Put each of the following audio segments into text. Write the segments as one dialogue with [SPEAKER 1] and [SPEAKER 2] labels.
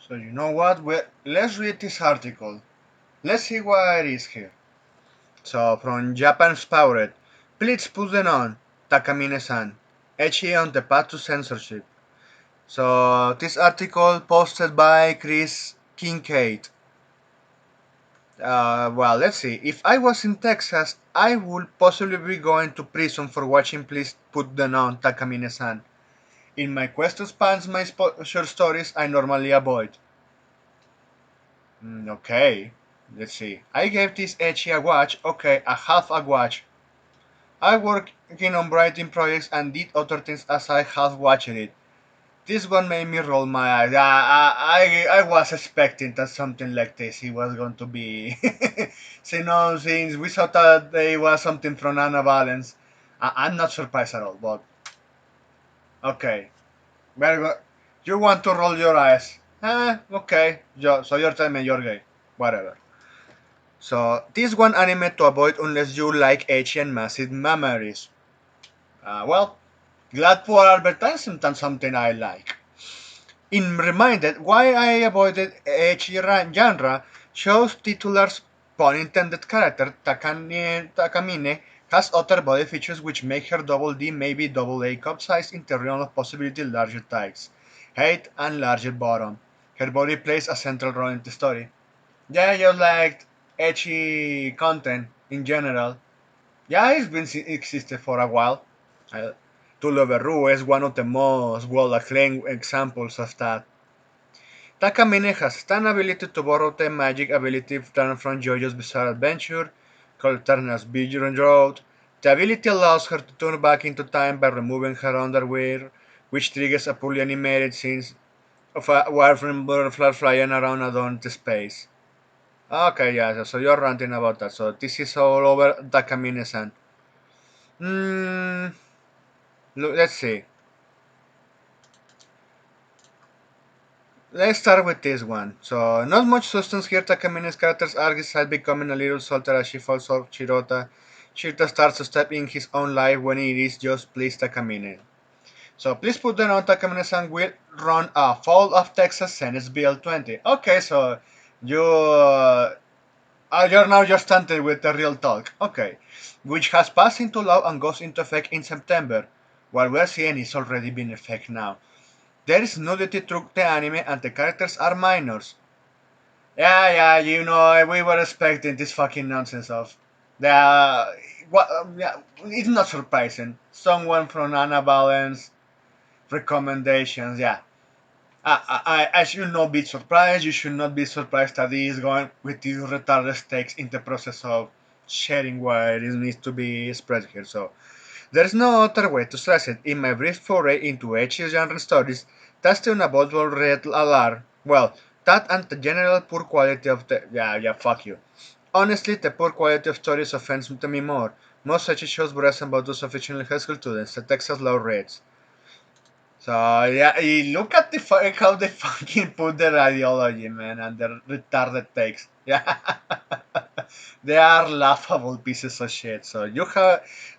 [SPEAKER 1] So you know what? Let's read this article. Let's see what it is here. So from Japan's Powered, please put them on, Takamine-san. Ecchi on the path to censorship. So this article posted by Chris Kincaid. Well, let's see. If I was in Texas, I would possibly be going to prison for watching Please Put Them On, Takamine-san. In my quest to expand my short stories, I normally avoid. Okay, let's see. I gave this Ecchi a watch. Okay, a half a watch. I working on writing projects and did other things as I half watched it. This one made me roll my eyes. I was expecting that something like this it was going to be. See, no, since we thought that there was something from Anna Valens, I'm not surprised at all. But okay, very good. You want to roll your eyes? Okay. So you're telling me you're gay. Whatever. So this one anime to avoid unless you like Asian massive memories. Well, glad for advertisement and something I like. In reminded why I avoided H genre, shows titular's pun intended character Takamine has other body features which make her double D, maybe double A cup size in the realm of possibility larger thighs, height and larger bottom. Her body plays a central role in the story. Yeah, I just liked edgy content in general. Yeah, it's been existed for a while. Uh, To Loveru is one of the most well acclaimed examples of that. Takamine has an ability to borrow the magic ability from JoJo's Bizarre Adventure, called Turner's Vision Road. The ability allows her to turn back into time by removing her underwear, which triggers a poorly animated scene of a wireframe butterfly flying around adorned space. Okay, yeah, so you're ranting about that. So this is all over Takamine-san. Mm, let's see. Let's start with this one. So, not much substance here. Takamine's character's arc is becoming a little salted as she falls off Shirota. Shirota starts to step in his own life when it is just please Takamine. So, please put them on Takamine-san will run a Fall of Texas Senate Bill 20. Okay, so you're now just started with the real talk. Okay, which has passed into law and goes into effect in September. What we're seeing is already been effect now. There is nudity through the anime and the characters are minors. Yeah, we were expecting this fucking nonsense of the what? Yeah, it's not surprising. Someone from Anna Valens recommendations. Yeah, I should not be surprised. You should not be surprised that he is going with these retarded stakes in the process of sharing what it needs to be spread here. So there's no other way to stress it. In my brief foray into edgy genre stories, that's the unavoidable red alarm. Well, that and the general poor quality of the fuck you. Honestly, the poor quality of stories offends me more. Most such shows resemble those of fictional high school students, the Texas law reads. So yeah, look at how they fucking put their ideology, man, and their retarded takes. Yeah, they are laughable pieces of shit. So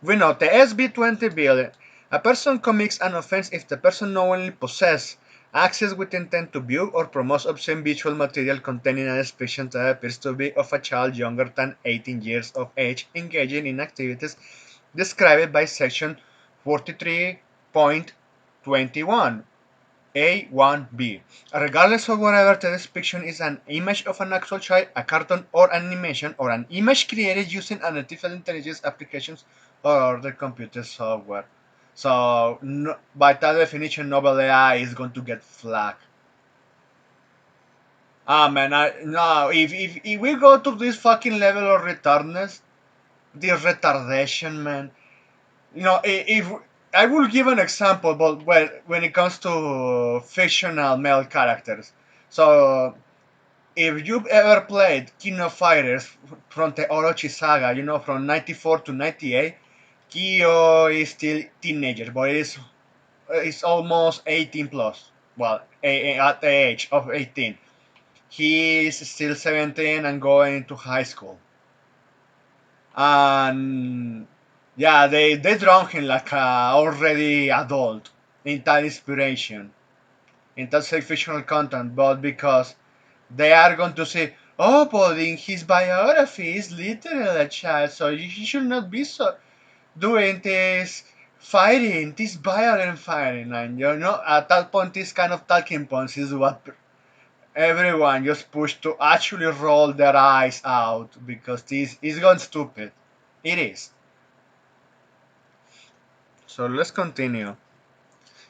[SPEAKER 1] we know the SB20 bill. A person commits an offense if the person knowingly possesses access with intent to view or promote obscene visual material containing an expression that appears to be of a child younger than 18 years of age engaging in activities described by section 43.21 A1B. Regardless of whatever the depiction is an image of an actual child, a cartoon or animation, or an image created using artificial intelligence applications or other computer software. So, no, by that definition, novel AI is going to get flagged. Ah man, no, if we go to this fucking level of retardness, this retardation, man, if I will give an example, but when it comes to fictional male characters, so if you've ever played King of Fighters from the Orochi saga, from 94 to 98, Kyo is still teenager, but it's almost 18 plus. Well, at the age of 18, he is still 17 and going to high school. And yeah, they drown him like a already adult in that inspiration. in that same fictional content, but because they are going to say, oh, but in his biography is literally a child, so he should not be so doing this fighting, this violent fighting, and at that point, this kind of talking points is what everyone just pushed to actually roll their eyes out because this is gone stupid. It is. So let's continue.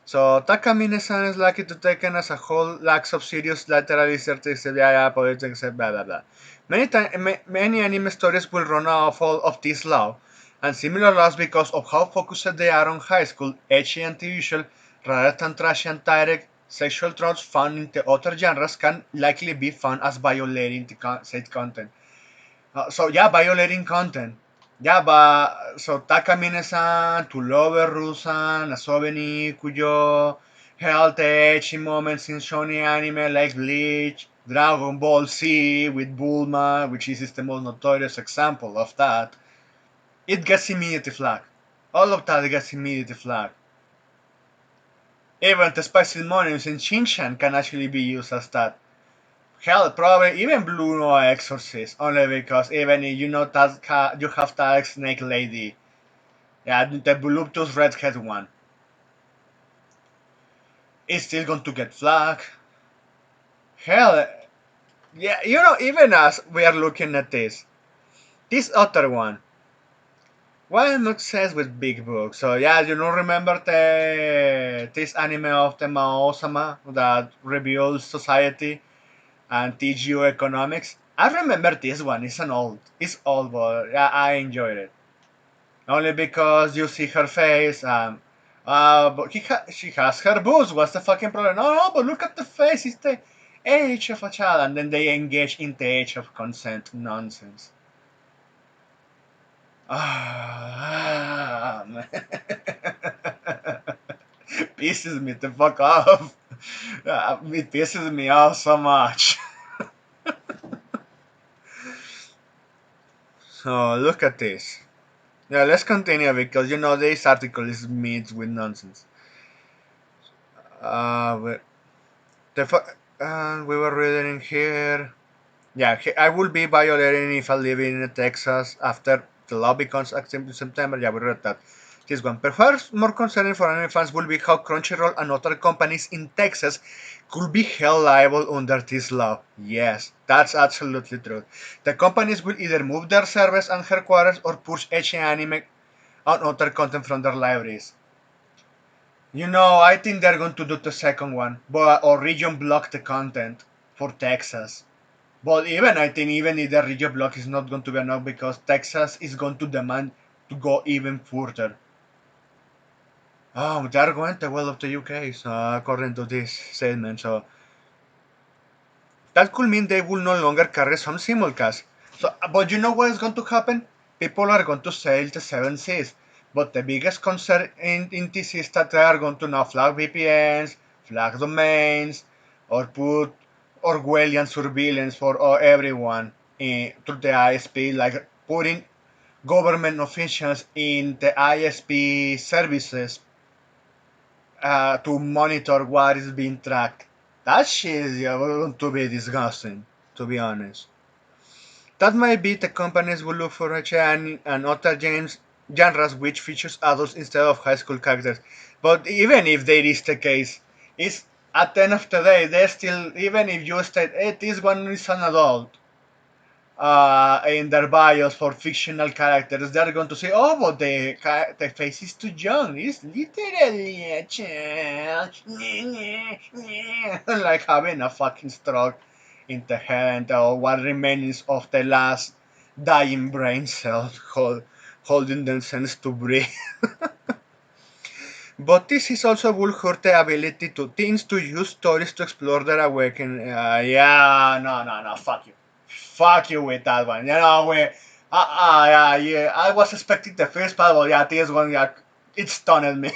[SPEAKER 1] So Takamine-san is likely to taken as a whole lacks of serious lateral certificates, politics, blah blah blah. Many anime stories will run off all of this law, and similar laws because of how focused they are on high school, ecchi and usual, rather than trashy and direct sexual tropes found in the other genres can likely be found as violating the said content. So yeah, violating content. Yeah, but so Takamine-san, To Lover Rusan, Asobeni, Kuyo, held ecchi moments in shonen anime like Bleach, Dragon Ball Z with Bulma, which is the most notorious example of that. It gets immediate flag. All of that gets immediate flag. Even the spicy monuments in Shinshan can actually be used as that. Hell, probably even Blue No Exorcist, only because even if you know that you have that Snake Lady, yeah, the voluptuous redhead one, is still going to get flagged. Hell, yeah, even as we are looking at this other one, why I'm obsessed with big books. So yeah, remember this anime of the Mao-sama that reveals society and teach you economics. I remember this one. It's old, but yeah, I enjoyed it. Only because you see her face. But she has her boobs. What's the fucking problem? No, no, but look at the face. It's the age of a child, and then they engage in the age of consent nonsense. Man. Pisses me the fuck off. It pisses me off so much. So look at this. Yeah, let's continue because this article is mixed with nonsense. Uh, we were reading in here. Yeah, I will be violating if I live in Texas after the law becomes active in September. Yeah, we read that. This one. Perhaps more concerning for anime fans will be how Crunchyroll and other companies in Texas could be held liable under this law. Yes, that's absolutely true. The companies will either move their servers and headquarters or push ecchi anime and other content from their libraries. I think they're going to do the second one, but or region block the content for Texas. But even I think even if the region block is not going to be enough because Texas is going to demand to go even further. Oh, they're going to well of the UK, so according to this statement. So that could mean they will no longer carry some simulcast. So, but you know what is going to happen? People are going to sail the seven seas. But the biggest concern in this is that they are going to now flag VPNs, flag domains, or put Orwellian surveillance for everyone through the ISP, like putting government officials in the ISP services to monitor what is being tracked. That shit is going to be disgusting, to be honest. That might be the companies will look for and other genres which features adults instead of high school characters. But even if that is the case, it's at the end of the day, they still, even if you state, hey, this one is an adult, in their bios for fictional characters, they're going to say, "Oh, but the face is too young. It's literally a child," like having a fucking stroke in the head, or what remains of the last dying brain cells holding themselves to breathe. But this is also will hurt the ability to teens to use stories to explore their awakening. Yeah, no, fuck you. Fuck you with that one. Yeah. I was expecting the first part, but yeah, this one, yeah, it stunned me.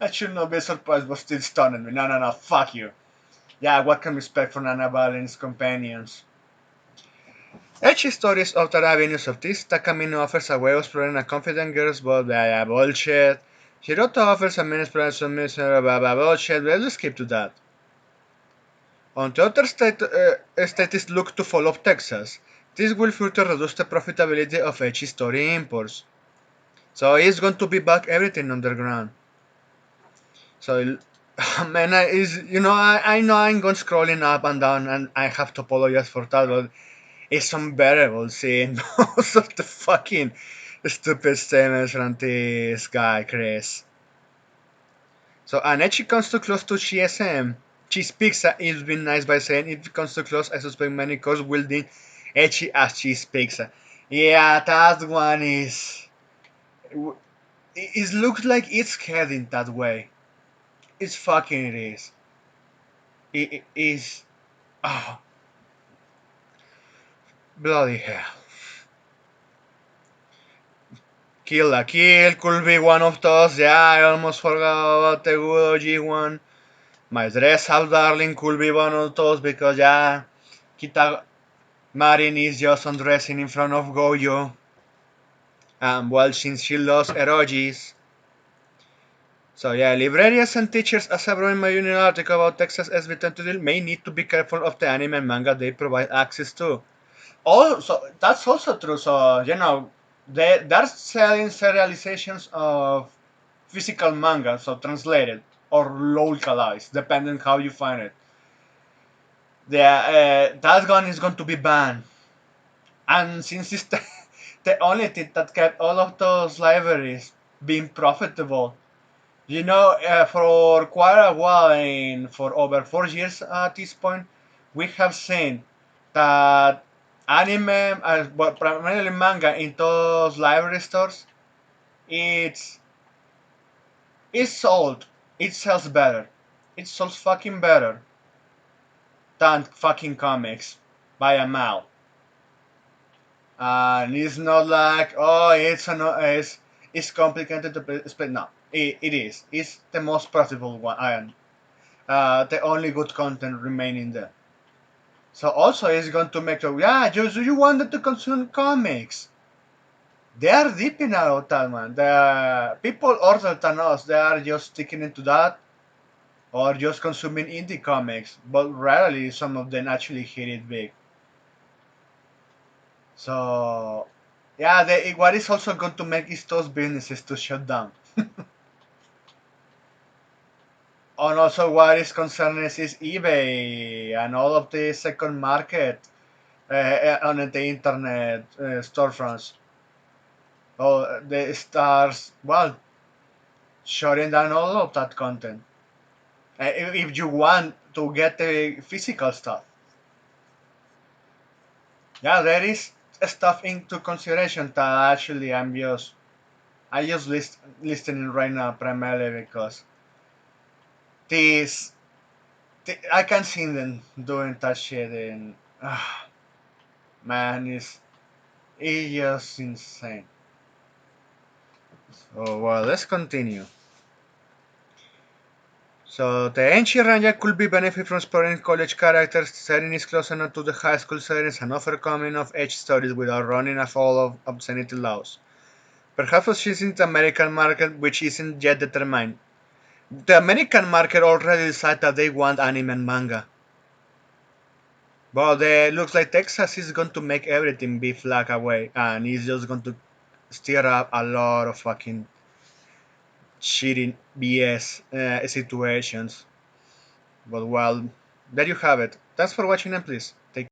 [SPEAKER 1] I should not be surprised, but still stunned me. No, fuck you. Yeah, what can we expect from Anna Valen's companions? Edgy stories of the avenues of this Takamine offers a way of exploring a confident girl's world, blah, blah, bullshit. Hiroto offers a mean exploration, blah, blah, blah, bullshit. Let's skip to that. On the other states look to follow Texas. This will further reduce the profitability of each story imports. So it's going to be back everything underground. So, man, I know I'm going scrolling up and down, and I have to apologize for that, but it's unbearable seeing most of the fucking stupid statements from this guy, Chris. So, and if she comes too close to GSM, she speaks it's been nice by saying if it comes too close, I suspect many cars will think Echi as she speaks. Yeah, that one is. It looks like it's heading that way. It's fucking it is. It is. Oh, bloody hell. Kill la Kill could be one of those. Yeah, I almost forgot about the good OG one. My dress up darling could be one of those because yeah, Kita Marin is just undressing in front of Goyo. Well, since she lost erogis. So yeah, librarians and teachers, as I wrote in my uni article about Texas SB22, may need to be careful of the anime and manga they provide access to. Also, that's also true. So they're selling serializations of physical manga, so translated or localized, depending how you find it. That one is going to be banned, and since it's the only thing that kept all of those libraries being profitable, for quite a while, and for over 4 years at this point, we have seen that anime, but primarily manga, in those library stores, it's it's sold. It sells better. It sells fucking better than fucking comics by a mile. And it's not like, oh, it's complicated to explain. No, it is. It's the most profitable one. And the only good content remaining there. So also it's going to make you, yeah, you wanted to consume comics. They are dipping out that man. The people older than us, they are just sticking into that or just consuming indie comics. But rarely some of them actually hit it big. So yeah, what is also going to make is those businesses to shut down. And also what is concerning is eBay and all of the second market on the internet storefronts. Oh, the stars, well, shutting down all of that content. If you want to get the physical stuff. Yeah, there is stuff into consideration that actually I just listening right now primarily because this, I can see them doing that shit and man, it's just insane. Oh well, let's continue. So the ancient Ranger could be benefit from exploring college characters, setting is close enough to the high school settings, and offer coming of age stories without running afoul of obscenity laws. Perhaps she's in the American market, which isn't yet determined. The American market already decided that they want anime and manga. But it looks like Texas is going to make everything be flag away, and it's just going to stir up a lot of fucking cheating BS situations. But well, there you have it. Thanks for watching, and please take